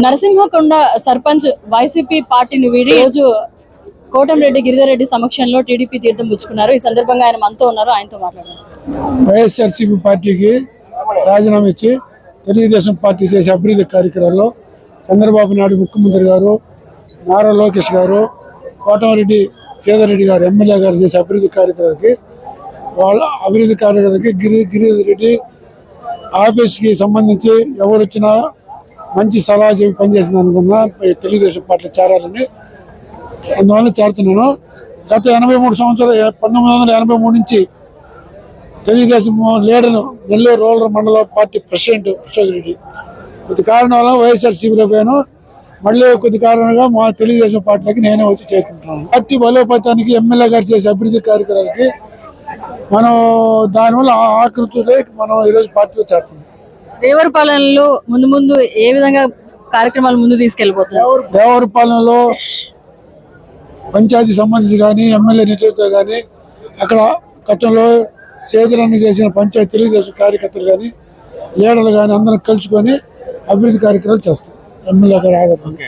Narasimhakonda sarpanch YCP పార్టీని వీడి రోజు కోటంరెడ్డి గిరిధర్ రెడ్డి సమక్షంలో టీడీపీ తీర్థం పుచ్చుకున్నారు. ఈ సందర్భంగా ఆయన మనతో ఉన్నారు, ఆయనతో మాట్లాడారు. వైఎస్ఆర్సీపీ పార్టీకి రాజీనామా ఇచ్చి తెలుగుదేశం పార్టీ చేసే అభివృద్ధి కార్యక్రమాల్లో చంద్రబాబు నాయుడు ముఖ్యమంత్రి గారు, నారా లోకేష్ గారు, కోటంరెడ్డి సీతారెడ్డి గారు ఎమ్మెల్యే గారు చేసే అభివృద్ధి కార్యక్రమాలకి గిరిధర్ రెడ్డి ఆఫీస్కి సంబంధించి ఎవరు వచ్చినా మంచి సలహా చెప్పి పనిచేసింది అనుకున్నా తెలుగుదేశం పార్టీ చేరాలని అందువల్ల చేరుతున్నాను. గత 83 సంవత్సరాలు 1983 నుంచి తెలుగుదేశం లీడర్ నెల్లూరు రూరల్ మండల పార్టీ ప్రెసిడెంట్ అశోక్ రెడ్డి కొద్ది కారణం వల్ల వైఎస్ఆర్సీపీలో పోయాను. మళ్ళీ కొద్ది కారణంగా మా తెలుగుదేశం పార్టీలకి నేనే వచ్చి చేరుకుంటున్నాను. పార్టీ బలోపేతానికి ఎమ్మెల్యే గారు చేసే అభివృద్ధి కార్యక్రమాలకి మనం దానివల్ల ఆకృతులే మనం ఈరోజు పార్టీలో చేరుతున్నాం. దేవరపాలెంలో ముందు ఏ విధంగా కార్యక్రమాలు ముందు తీసుకెళ్లిపోతున్నారు? దేవరపాలెంలో పంచాయతీ సంబంధించి కానీ ఎమ్మెల్యే నిధులతో కానీ అక్కడ గతంలో చేతులన్నీ చేసిన పంచాయతీ తెలుగుదేశం కార్యకర్తలు కానీ లీడర్లు కానీ అందరం కలుసుకొని అభివృద్ధి కార్యక్రమాలు చేస్తాం ఎమ్మెల్యే గారి ఆధారంగా.